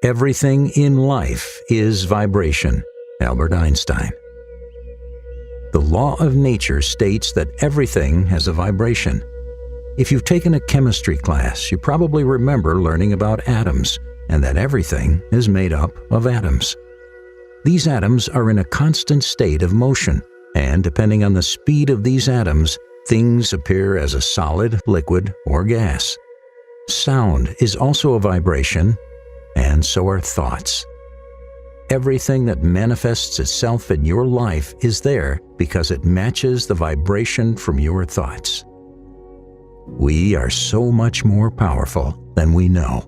Everything in life is vibration. Albert Einstein. The law of nature states that everything has a vibration. If you've taken a chemistry class, you probably remember learning about atoms and that everything is made up of atoms. These atoms are in a constant state of motion, and depending on the speed of these atoms, things appear as a solid, liquid, or gas. Sound is also a vibration, and so are thoughts. Everything that manifests itself in your life is there because it matches the vibration from your thoughts. We are so much more powerful than we know.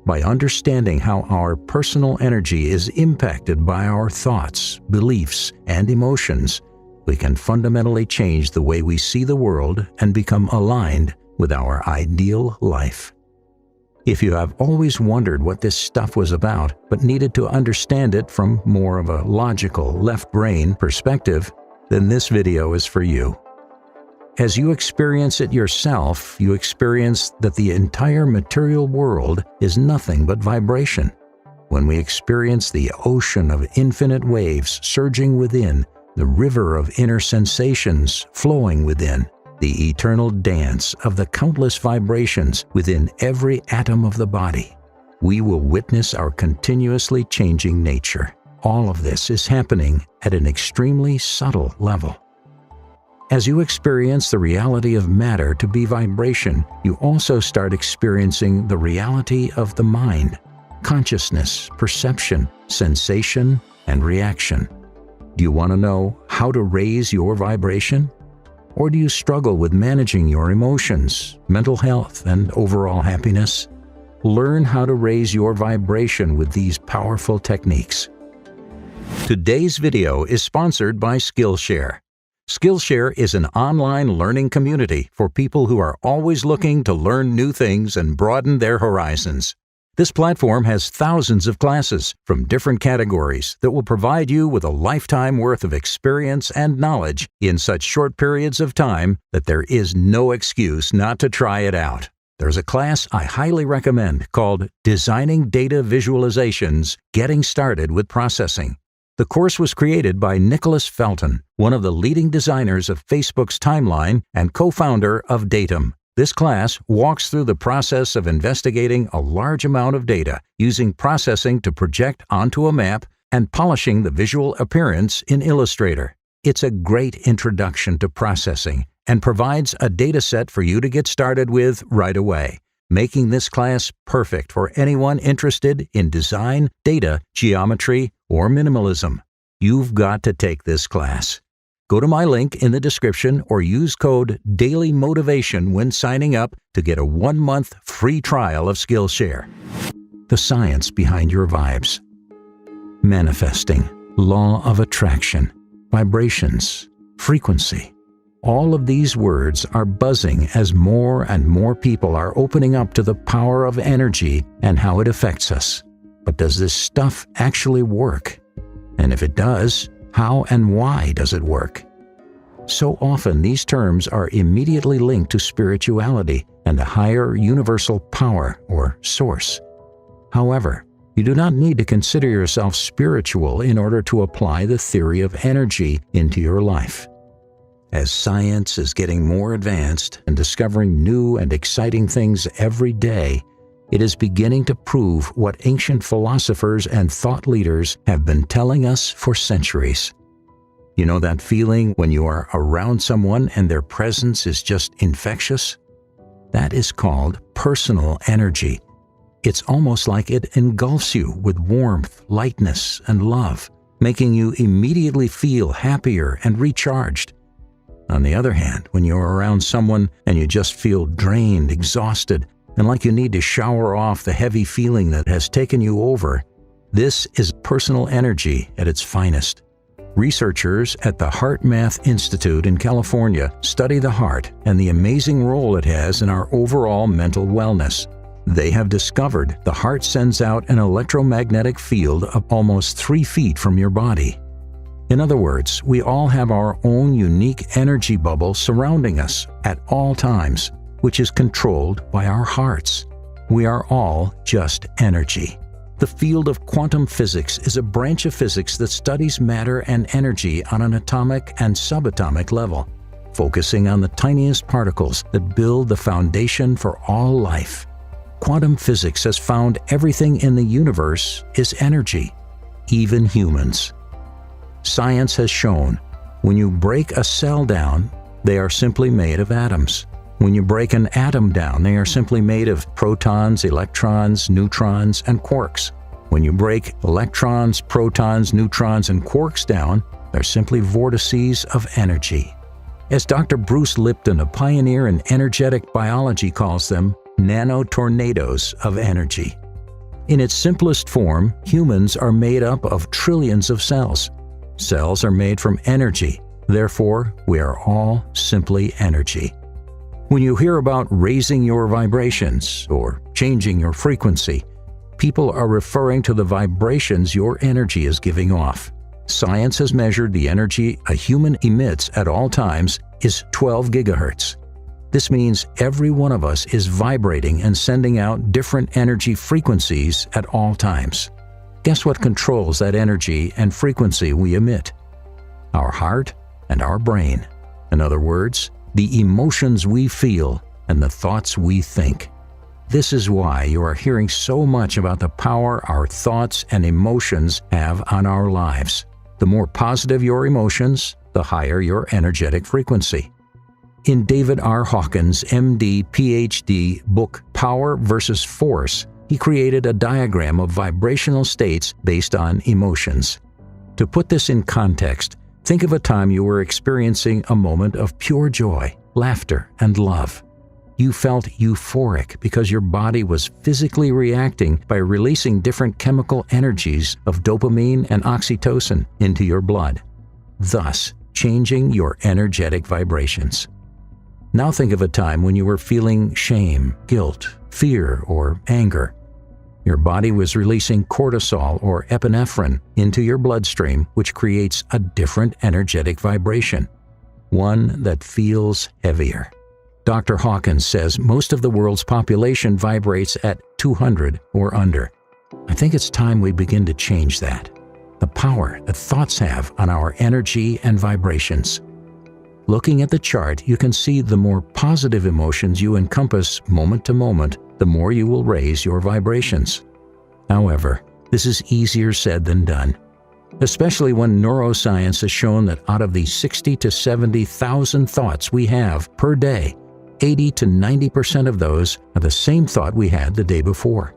By understanding how our personal energy is impacted by our thoughts, beliefs, and emotions, we can fundamentally change the way we see the world and become aligned with our ideal life. If you have always wondered what this stuff was about, but needed to understand it from more of a logical left-brain perspective, then this video is for you. As you experience it yourself, you experience that the entire material world is nothing but vibration. When we experience the ocean of infinite waves surging within, the river of inner sensations flowing within, the eternal dance of the countless vibrations within every atom of the body, we will witness our continuously changing nature. All of this is happening at an extremely subtle level. As you experience the reality of matter to be vibration, you also start experiencing the reality of the mind, consciousness, perception, sensation, and reaction. Do you want to know how to raise your vibration? Or do you struggle with managing your emotions, mental health, and overall happiness? Learn how to raise your vibration with these powerful techniques. Today's video is sponsored by Skillshare. Skillshare is an online learning community for people who are always looking to learn new things and broaden their horizons. This platform has thousands of classes from different categories that will provide you with a lifetime worth of experience and knowledge in such short periods of time that there is no excuse not to try it out. There's a class I highly recommend called Designing Data Visualizations: Getting Started with Processing. The course was created by Nicholas Felton, one of the leading designers of Facebook's timeline and co-founder of Datum. This class walks through the process of investigating a large amount of data, using processing to project onto a map, and polishing the visual appearance in Illustrator. It's a great introduction to processing and provides a data set for you to get started with right away, making this class perfect for anyone interested in design, data, geometry, or minimalism. You've got to take this class. Go to my link in the description or use code DAILYMOTIVATION when signing up to get a 1-month free trial of Skillshare. The science behind your vibes. Manifesting, law of attraction, vibrations, frequency. All of these words are buzzing as more and more people are opening up to the power of energy and how it affects us. But does this stuff actually work? And if it does, how and why does it work? So often these terms are immediately linked to spirituality and a higher universal power or source. However, you do not need to consider yourself spiritual in order to apply the theory of energy into your life. As science is getting more advanced and discovering new and exciting things every day, it is beginning to prove what ancient philosophers and thought leaders have been telling us for centuries. You know that feeling when you are around someone and their presence is just infectious? That is called personal energy. It's almost like it engulfs you with warmth, lightness, and love, making you immediately feel happier and recharged. On the other hand, when you're around someone and you just feel drained, exhausted, and like you need to shower off the heavy feeling that has taken you over, this is personal energy at its finest. Researchers at the HeartMath Institute in California study the heart and the amazing role it has in our overall mental wellness. They have discovered the heart sends out an electromagnetic field of almost 3 feet from your body. In other words, we all have our own unique energy bubble surrounding us at all times, which is controlled by our hearts. We are all just energy. The field of quantum physics is a branch of physics that studies matter and energy on an atomic and subatomic level, focusing on the tiniest particles that build the foundation for all life. Quantum physics has found everything in the universe is energy, even humans. Science has shown when you break a cell down, they are simply made of atoms. When you break an atom down, they are simply made of protons, electrons, neutrons, and quarks. When you break electrons, protons, neutrons, and quarks down, they're simply vortices of energy. As Dr. Bruce Lipton, a pioneer in energetic biology, calls them, nanotornadoes of energy. In its simplest form, humans are made up of trillions of cells. Cells are made from energy. Therefore, we are all simply energy. When you hear about raising your vibrations or changing your frequency, people are referring to the vibrations your energy is giving off. Science has measured the energy a human emits at all times is 12 gigahertz. This means every one of us is vibrating and sending out different energy frequencies at all times. Guess what controls that energy and frequency we emit? Our heart and our brain. In other words, the emotions we feel and the thoughts we think. This is why you are hearing so much about the power our thoughts and emotions have on our lives. The more positive your emotions, the higher your energetic frequency. In David R. Hawkins' MD, PhD book Power versus Force, he created a diagram of vibrational states based on emotions. To put this in context, think of a time you were experiencing a moment of pure joy, laughter, and love. You felt euphoric because your body was physically reacting by releasing different chemical energies of dopamine and oxytocin into your blood, thus changing your energetic vibrations. Now think of a time when you were feeling shame, guilt, fear, or anger. Your body was releasing cortisol or epinephrine into your bloodstream, which creates a different energetic vibration, one that feels heavier. Dr. Hawkins says most of the world's population vibrates at 200 or under. I think it's time we begin to change that. The power that thoughts have on our energy and vibrations. Looking at the chart, you can see the more positive emotions you encompass moment to moment, the more you will raise your vibrations. However, this is easier said than done, especially when neuroscience has shown that out of the 60 to 70,000 thoughts we have per day, 80 to 90% of those are the same thought we had the day before.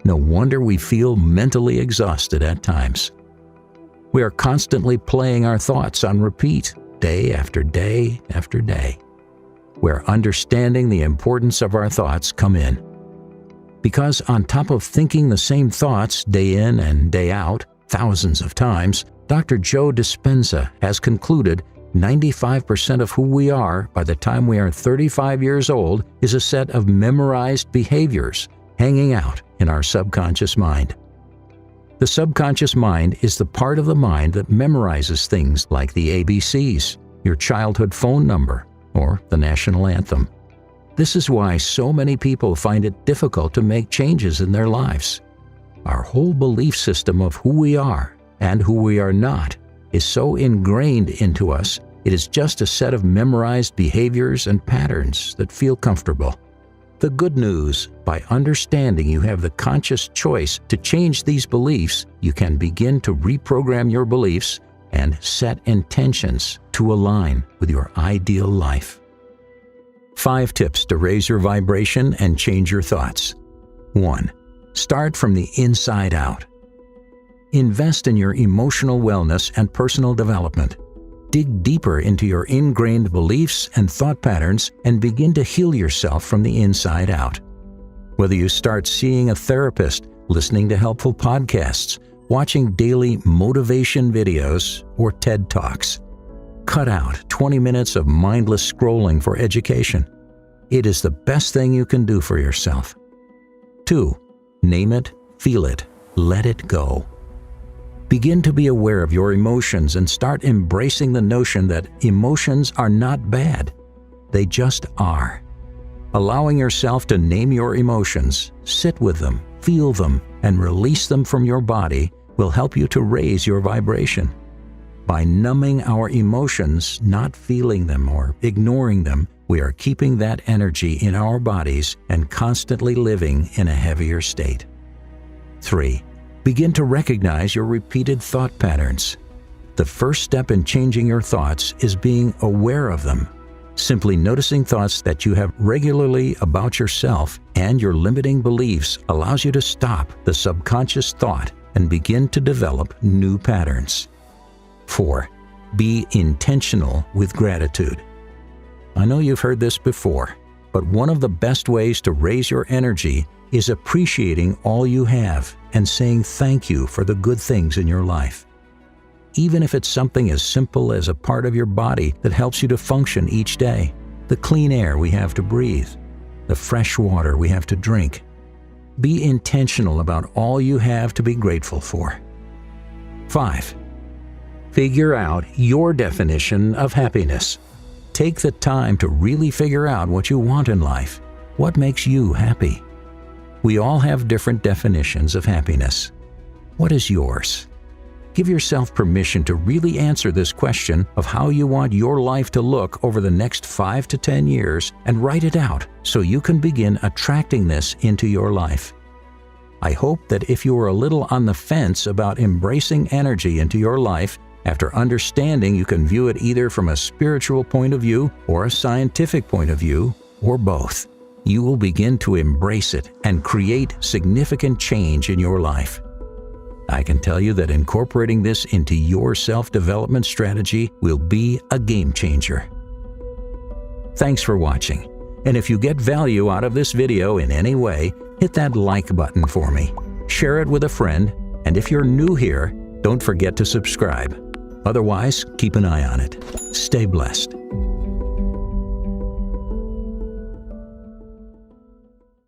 No wonder we feel mentally exhausted at times. We are constantly playing our thoughts on repeat, day after day after day, where understanding the importance of our thoughts come in. Because on top of thinking the same thoughts day in and day out, thousands of times, Dr. Joe Dispenza has concluded 95% of who we are by the time we are 35 years old is a set of memorized behaviors hanging out in our subconscious mind. The subconscious mind is the part of the mind that memorizes things like the ABCs, your childhood phone number, or the national anthem. This is why so many people find it difficult to make changes in their lives. Our whole belief system of who we are and who we are not is so ingrained into us, it is just a set of memorized behaviors and patterns that feel comfortable. The good news, by understanding you have the conscious choice to change these beliefs, you can begin to reprogram your beliefs and set intentions to align with your ideal life. 5 tips to raise your vibration and change your thoughts. 1. Start from the inside out. Invest in your emotional wellness and personal development. Dig deeper into your ingrained beliefs and thought patterns and begin to heal yourself from the inside out. Whether you start seeing a therapist, listening to helpful podcasts, watching daily motivation videos, or TED Talks, cut out 20 minutes of mindless scrolling for education. It is the best thing you can do for yourself. 2. Name it, feel it, let it go. Begin to be aware of your emotions and start embracing the notion that emotions are not bad. They just are. Allowing yourself to name your emotions, sit with them, feel them, and release them from your body will help you to raise your vibration. By numbing our emotions, not feeling them or ignoring them, we are keeping that energy in our bodies and constantly living in a heavier state. 3. Begin to recognize your repeated thought patterns. The first step in changing your thoughts is being aware of them. Simply noticing thoughts that you have regularly about yourself and your limiting beliefs allows you to stop the subconscious thought and begin to develop new patterns. 4. Be intentional with gratitude. I know you've heard this before, but one of the best ways to raise your energy is appreciating all you have and saying thank you for the good things in your life. Even if it's something as simple as a part of your body that helps you to function each day, the clean air we have to breathe, the fresh water we have to drink. Be intentional about all you have to be grateful for. 5. Figure out your definition of happiness. Take the time to really figure out what you want in life. What makes you happy? We all have different definitions of happiness. What is yours? Give yourself permission to really answer this question of how you want your life to look over the next 5 to 10 years and write it out so you can begin attracting this into your life. I hope that if you are a little on the fence about embracing energy into your life, after understanding you can view it either from a spiritual point of view or a scientific point of view, or both, you will begin to embrace it and create significant change in your life. I can tell you that incorporating this into your self-development strategy will be a game changer. Thanks for watching, and if you get value out of this video in any way, hit that like button for me. Share it with a friend, and if you're new here, don't forget to subscribe. Otherwise, keep an eye on it. Stay blessed.